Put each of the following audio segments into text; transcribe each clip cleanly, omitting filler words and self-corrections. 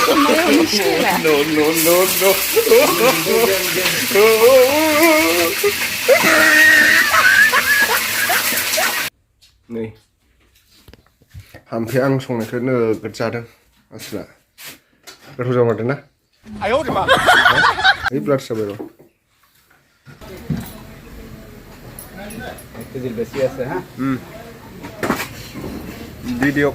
Này hàm phía ăn xong này cứ nở gật ra đâu asla gật ra mặt na ayo di ma ini blood sabero itu dilbesiasa ha video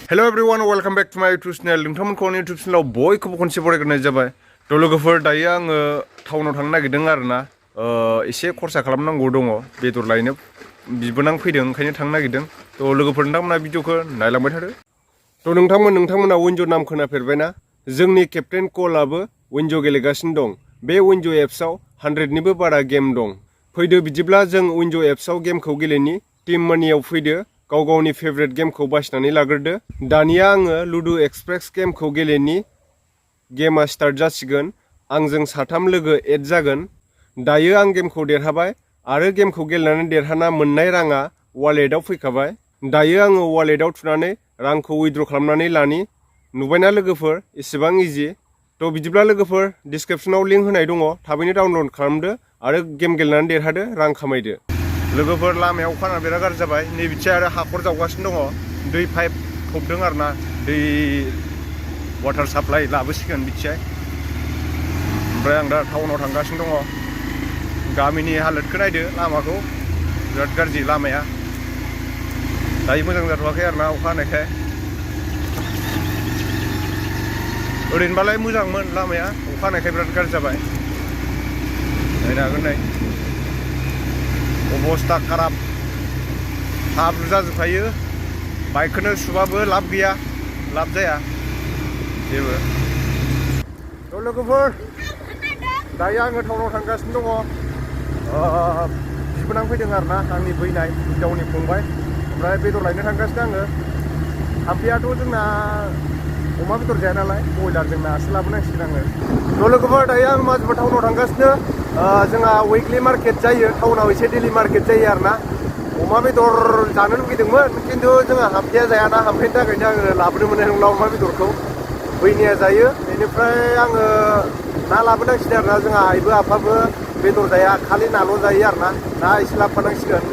hello everyone welcome back to my YouTube channel nोंथांमोनखौ YouTube channel बयखौबो खनसे बरायग्रोनाय जाबाय थ' लोगोफोर दायो आङो टाउनाव थांनो नागिरदों आरोना एसे खरसा खालामनांगौ दङ बेदर लायनो बिबोनां फैदों ओंखायनो थांनो नागिरदों थ' लोगोफोर नोंथांमोना भिडिअखौ नायलांबाय थादो थ' नोंथांमोना विन्ज' नाम खोनाफेरबायना जोंनि केप्टेन कलआबो विन्ज' गेलेगासिनो दं बे विन्ज' एप्सआव 100निबो बारा गेम दं फैदो बिदिब्ला जों विन्ज' एप्सआव गेमखौ गेलेनि टीम मानियाव फैदो गाव गावनि फेभरेट गेमखौ बासिनानै लाग्रोदो दानिया आङो लुडु एक्सप्रेस गेमखौ गेलेनि गेमा स्टार्ट जासिगोन आंजों साथाम लोगो एड जागोन दायो आं गेमखौ देरहाबाय आरो गेमखौ गेलेनानै देरहाना मोननाय राङा वालेटआव फैखाबाय दायो आङो वालेटआव थुनानै रांखौ उइथड्र खालामनानै लानि नुबायना लोगोफोर एसेबां इजि थ' बिदिब्ला लोगोफोर डिसक्रिपसनाव लिंक होनाय दङ थाबैनो डाउनलड खालामदो आरो गेम गेलेनानै देरहादो रां खामायदो लोगोफोर लामायाव अखा हाना बिराद गाज्रि जाबाय नैबिथिं आरो हाखर जावगासिनो दङ दै पाइप फबदों आरोना दै वाटार साप्लाइ लाबोसिगोन बिथिंहाय ओमफ्राय आं दा टाउनाव थांगासिनो दङ गामिनि हालोदखौ नायदो लामाखौ बिराद गाज्रि लामाया दायो मोजां जाथ'वाखै आरोना अखा हानायखाय ओरैनोबालाय मोजांमोन लामाया अखा हानायखाय बिराद गाज्रि जाबाय नायनो हागोन नै अबस्था खाराब हाब्रु जाजोबखायो बाइकखौनो सुबाबो लाब गैया लाब जाया जेबो थ' लोगोफोर दायो आङो टाउनाव थांगासिनो दङ बिबोनां फैदों आरोना आंनि बैनाय हिनजावनि फंबाय ओमफ्राय बेदर लायनो थांगासिनो आङो थाम्फैयाथ' जोंना अमा बेदर जाया नालाय बयलार जोंना एसे लाबोनांसिगोन आङो थ' लोगोफोर दायो आं माजबा टाउनाव थांगासिनो जोंहा उइकलि मार्केट जायो टाउनाव एसे डेलि मार्केट जायो आरोना अमा बेदर जानो लुगैदोंमोन खिन्थु जोंहा हाम्फैया जायाना हाम्फैनि थाखायनो आङो लाबोनो मोननाय नंला अमा बेदरखौ बैनिया जायो बेनिफ्राय आङो ना लाबोनांसिगोन आरोना जोंहा आइबो आफाबो बेदर जाया खालि नाल' जायो आरोना ना एसे लाबोफानांसिगोन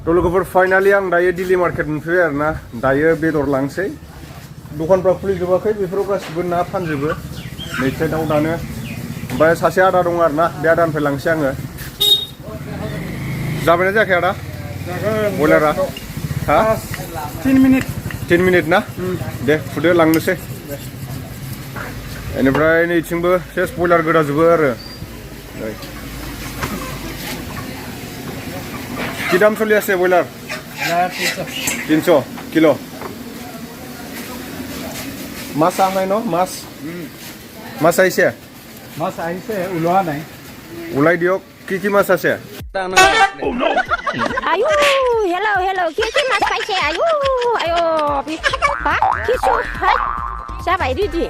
थ' लोगोफोर फाइनालि आं दायो दिल्ली मार्केट मोनफैबाय आरोना दायो बेदर लांसै दखानफ्रा खुलिजोबाखै बेफोराव गासिबो ना फानजोबो नै साइडआव दानो ओमफ्राय सासे आदा दं आरोना बे आदानिफ्राय लांसै आङो जाबायना जायाखै आदा बयलारा हा 10 मिनिट ना दे फुदो लांनोसै बेनिफ्राय नैथिंबो सेस बयलार गोदाजोबो आरो কি দাম চলি আছে বয়লার 300 কিলো মাছ আহাই ন মাছ মাছ আহিছে ওলোৱা নাই ওলাই দিয়ক কি মাছ আছে আয়ু হেল্ল কি মাছ পাইছে আয়ু আয়ো হা কিছু হয় যাবাই রেডি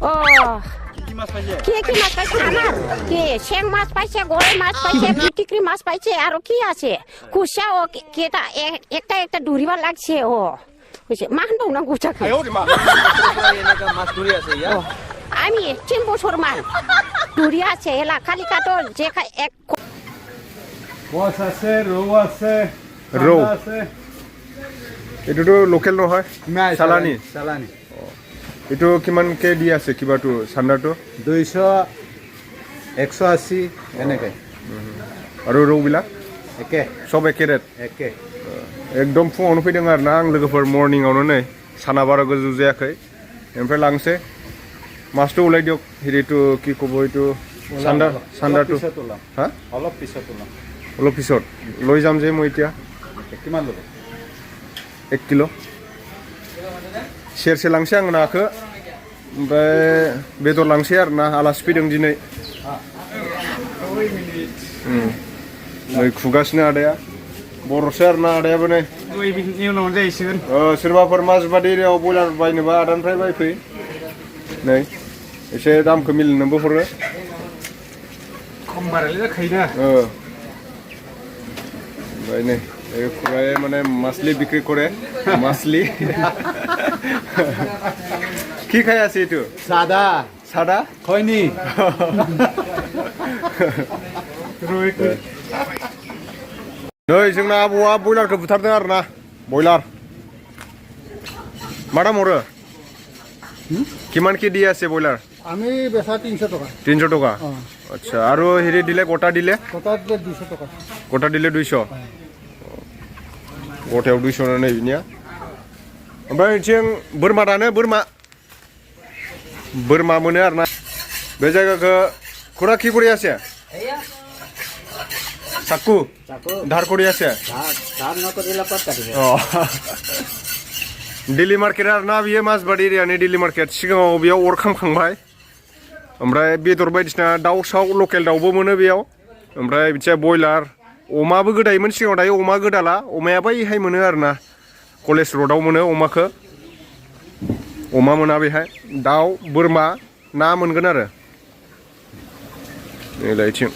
ও কি মাছ পাইছে আমার কি শেং মাছ পাইছে গড়ে মাছ পাইছে পিটিকরি মাছ পাইছে আর কি আছে কুশা ও কেটা একটা ডুরিবা লাগছে ও কইছে মান দাও না গুছাকে মাছ ধরি আছে ইয়া আমি 3 বছর মান ডুরি আছে এলা খালি কাটো যে এক বস আছে রৌ আছে রৌ আছে এটো লোকেল নহয় চালানি এইটো কিমানকে দি আছে কিবাটো সান্দাটো 200 180 এনেকে আৰু ৰৌবিলাক একে সব একে ৰেট একে एकदम फुङावनो फैदों आरोना आं लोगोफोर मर्निंआवनो नै साना बारा गोजौ जायाखै ओमफ्राय लांसै माছটো ওলাই দিয়ক হেৰিটো কি ক'ব এইটো সান্দাটো হা অলপ পিছত লৈ যাম যে মই এতিয়া কিমান ল'ব 1 কিলো सेरसे लांसै आं नाखौ ओमफ्राय बेदर लांसै आरोना आलासि फैदों दिनै नै खुगासिनो आदाया बर'सो आरोना आदायाबो नै बिनि उनाव जाहैसिगोन सोरबाफोर माजबाद एरियायाव बयलार बायनोबा आदानिफ्राय बायफै नै एसे दामखौ मिलायनोबो हरो खम बारायलाय जाखायोना ओमफ्राय नै खुराया माने मासলি বিক্রি করে মাছলি কি খাই আছে এটু सादा সাদা खैनी नै जोंना आबौआ बयलारखौ बुथारदों आरोना बयलार मा दाम हरो কিমান কি দিয়ে আছে বয়লার আমি বেচা 300 টাকা 300 টাকা আচ্ছা আর হেৰি দিলে গোটা দিলে 200 টাকা গোটা দিলে 200 गथायाव 200 नै बिनिया ओमफ्राय जों बोरमा दानो बोरमा मोनो आरोना बे जायगाखौ खुरा কি কৰি আছে চাকু ধার কৰি আছে ধার না করিলা পাত কাটিবে दिल्ली मार्केट आरोना बियो माजबाद एरियानि दिल्ली मार्केट सिगाङाव बेयाव अर खामखांबाय ओमफ्राय बेदर बायदिसिना दाउ साव लकेल दाउबो मोनो बेयाव ओमफ्राय बिदिया बयलार अमाबो गोदायोमोन सिगाङाव दायो अमा गोदाला अमाया बैहाय मोनो आरोना कलेज र'डआव मोनो अमाखौ अमा मोना बेहाय दाउ बोरमा ना मोनगोन आरो नैलायथिं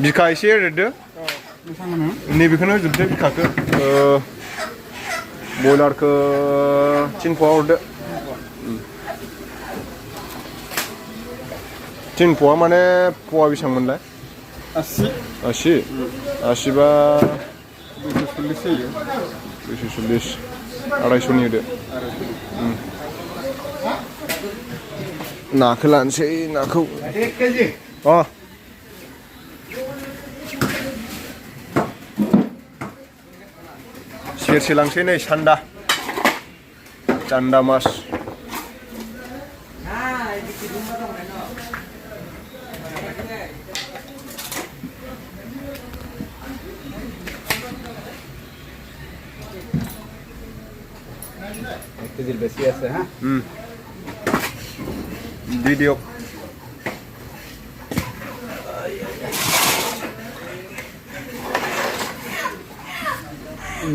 बिखा एसे एरदो नैबेखौनो जोबदो बिखाखौ बयलारखौ 3 फवा हरदो 3 फवा माने फवा बेसेबांमोनलाय 80 बा 240 240 होदो नाखौ लानोसै नाखौ सेरसे लांसै नै चान्दा मास কেজির বেশি আছে হ্যাঁ ভিডিও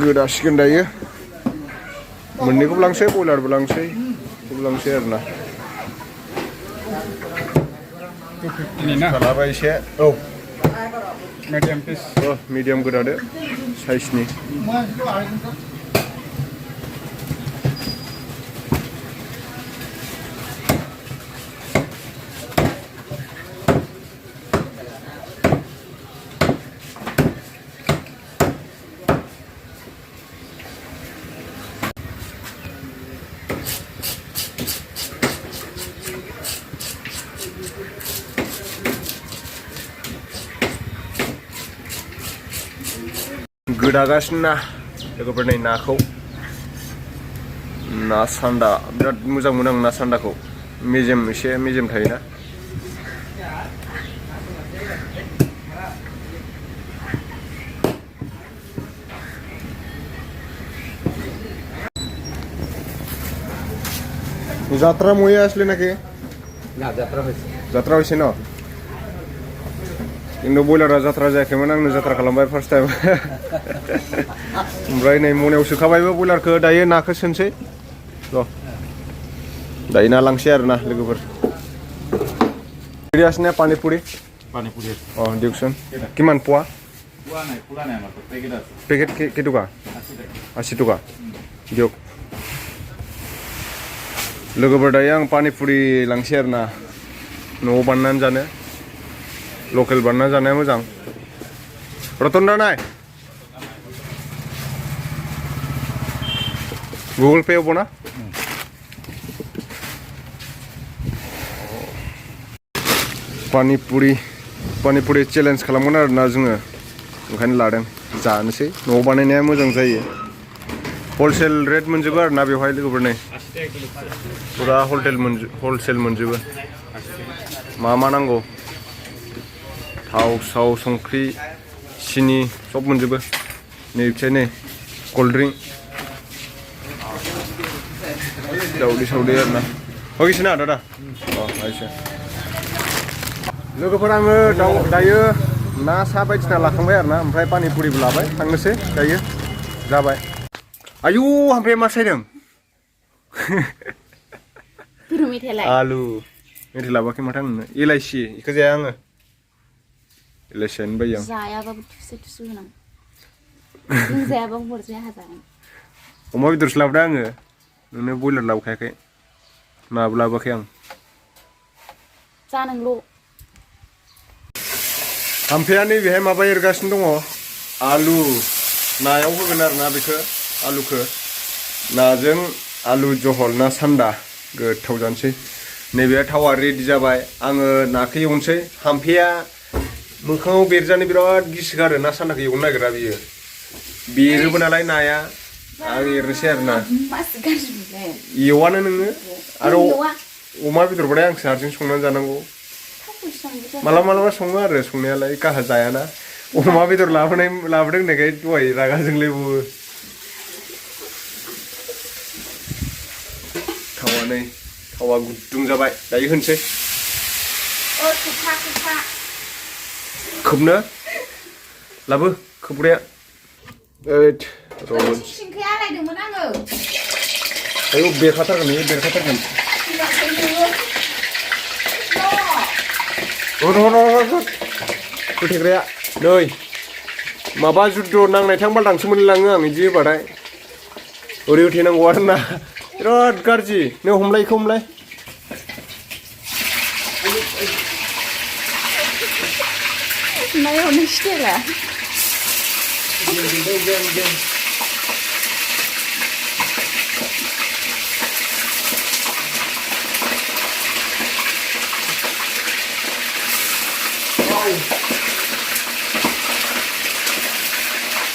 गोदासिगोन दायो मोननैखौबो लांसै बयलारबो लांसै आरोना खालाबा एसे मिडियाम पिस मिडियाम गोदादो साइजनि गोदागासिनो ना लोगोफोर नै नाखौ ना सान्दा बिराद मोजां मोनो आं ना सान्दाखौ एसे मेजेम थायोना যাত্রা ময়ে আসলে নাকি না যাত্রা হয়েছে না কিন্তু बयलारा जात्रा जायाखैमोन आंनो जात्रा खालामबाय फार्स्ट टाइम ओमफ्राय नै मनायाव सोखाबायबो बयलारखौ दायो नाखौ सोनसै र' दायो ना लांसै आरोना लोगोफोर बिरियासने पानीपुरी दिउकसन किमान पवा पेकेट केटुका 80 टका दिउक लोगोफोर दायो आं पानीपुरी लांसै आरोना न'आव बानायनानै जानो लकेल बानायना जानाया मोजां रतन दा नाय गुगल पे हबो ना पानीपुरी चेलेन्ज खालामगोन आरोना जोङो ओंखायनो लादों जानोसै न'आव बानायनाया मोजां जायो हलसेल रेट मोनजोबो आरोना बेवहाय लोगोफोर नै पुरा हलसेल मोनजोबो मा नांगौ थाव साव संख्रि सिनि सब मोनजोबो नै कोल्ड ड्रिंक दाउदै आरोना होगिसना दादा आइसे लोगोफोर आङो दायो ना सा बायदिसिना लाखांबाय आरो ना ओमफ्राय पानिपुरिबो लाबाय थांनोसै दायो जाबाय आयु ओमफ्राय मा सायदों आलु मेथाइ लाबोआखै माथो आंनो इलाइसि इखौ जाया आङो इलाइसियानो बायो आं जायाबाबो थुसो होनां नों जायाबाबो हरजाया हाजागोन अमा बेदरसो लाबोदों आङो नोंनो बयलार लाबोखायाखै नाबो लाबोआखै आं जानांल' हाम्फेया नैबेहाय माबा एरगासिनो दङ आलु नायाव होगोन आरो ना बेखौ आलुखौ नाजों आलु जहल ना सान्दा गोथाव जानोसै नैबे थावा रेडि जाबाय आङो नाखौ एवनोसै हाम्फेया मोखाङाव बेरजानो बिराद गिसोगारो ना सान्दाखौ एवनो नागिरा बियो बेरोबो नालाय नाया आं एरनोसै आरो ना एवानो नोङो आरो अमा बेदरबाथाय आंसो हारसिं संनानै जानांगौ मालाबा सङो आरो संनायालाय गाहा जायाना अमा बेदर लाबोदों होननायखाय दहाय रागा जोंलायबावो थावा गुदुं जाबाय दायो होनसै खोबनो लाबो खोबग्राया सिंखाया आलायदोंमोन आङो आयौ बेरखाथारगोन होथेग्राया नै माबा जुद्ध नांनायथां बालदांसो मोनलाङो आं बिदि होबाथाय ओरै होथेनांगौ आरो ना बिराद गाज्रि नों हमलाय इखौ हमलाय नायावनो स्टेला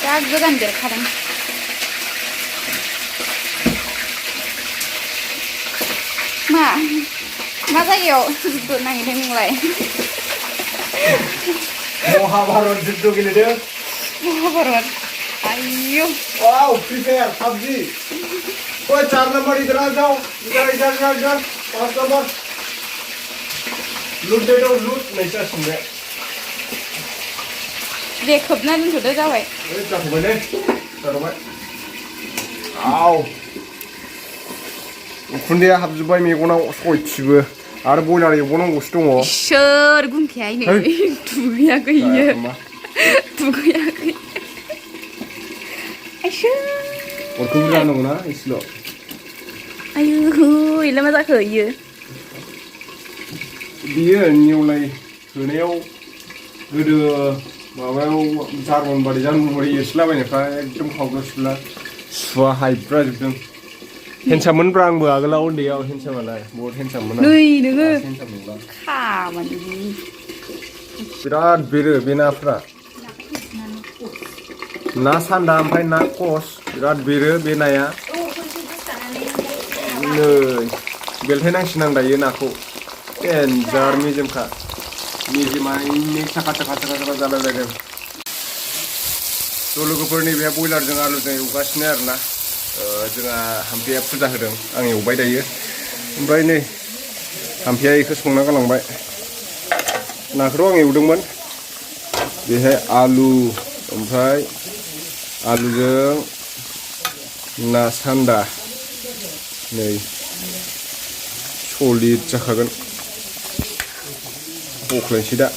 दा गोदान बेरखादों मा जायगायाव जुद्ध नागिरदों नोंलाय महाभारत जुद्ध गेलेदों महाभारत आयौ वाव फ्री फायर पबजी ओए 4 नंबर इधर आ जाओ इधर 5 नंबर लूट दे दो लूट नहीं सा सुनने दे खोबना दोनथ'दो जाबाय जाथ'बाय ने जाथ'बाय आव उखुन्दैया हाबजोब्बाय मेगनाव सयथिबो आरो बयलार एवबावनांगौसो दङ सोर गुंखाया नै दुगैयाखै इयो दुगैयाखै आयसो अरखौ बुरजा होनांगौना एसेल' आयु इलाय मा जाखो इयो बियो निवलाय होनायाव गोदो माबायाव जार्मन बादि एरसिलाबायनायफ्रा एकदम खावग्रा सुला सुवा हायब्रा जोबदों हेन्डसाममोनब्रा आंबो आगोलाव उन्दैयाव हेन्डसामालाय बहुत हेन्डसाममोन नै नोङो खामानि बिराद बेरो बे नाफ्रा ना सान्दा ओमफ्राय ना कस बिराद बेरो बे नाया नै बेलथायनांसिगोन आं दायो नाखौ देन्जार मेजेमखा मेजेमायनि साखा जालायलायदों थ' लोगोफोर नैबे बयलारजों आलुजों एवगासिनो आरो ना जोंहा हाम्फेया फुजा होदों आं एवबाय दायो ओमफ्राय नै हाम्फेया बेखौ संना गालांबाय नाखौथ' आं एवदोंमोन बेहाय आलु ओमफ्राय आलुजों ना सान्दा नै सलिड जाखागोन बख्लायनोसै दा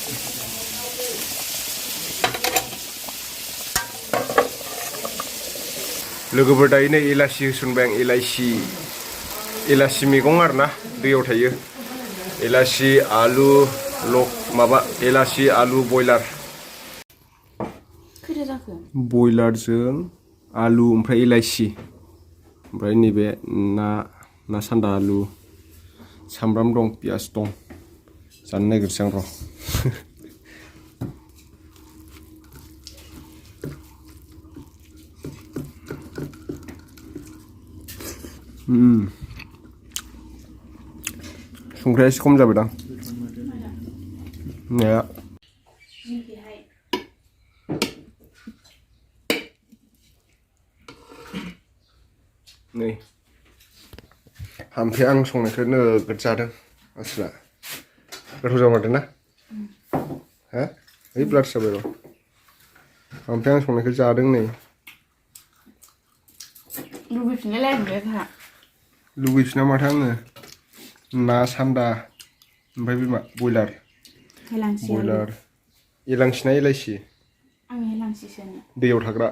लोगोफोर दायो नै एलासि होसनबाय आं एलासि मैगं आरो ना दैयाव थायो एलासि आलु माबा एलासि आलु बयलार बयलारजों आलु ओमफ्राय एलाइसि ओमफ्राय नैबे ना सान्दा आलु सामब्राम दं पियास दं जानो नागिरसै आं र' संख्रिया एसे खम जाबायदां नाया नै हाम्फे आं संनायखौ नोगोद जादों आसोला गोथाव जामारदों ना हा ओइ ब्लाड जाबाय र' ओमफ्राय आं संनायखौ जादों नै लुबैफिनलायलायबाय था लुगैफिना माथो आङो ना सान्दा ओमफ्राय बे मा बयलार बयलार एलांसि ना एलाइसि आं एलांसिसो दैयाव थाग्रा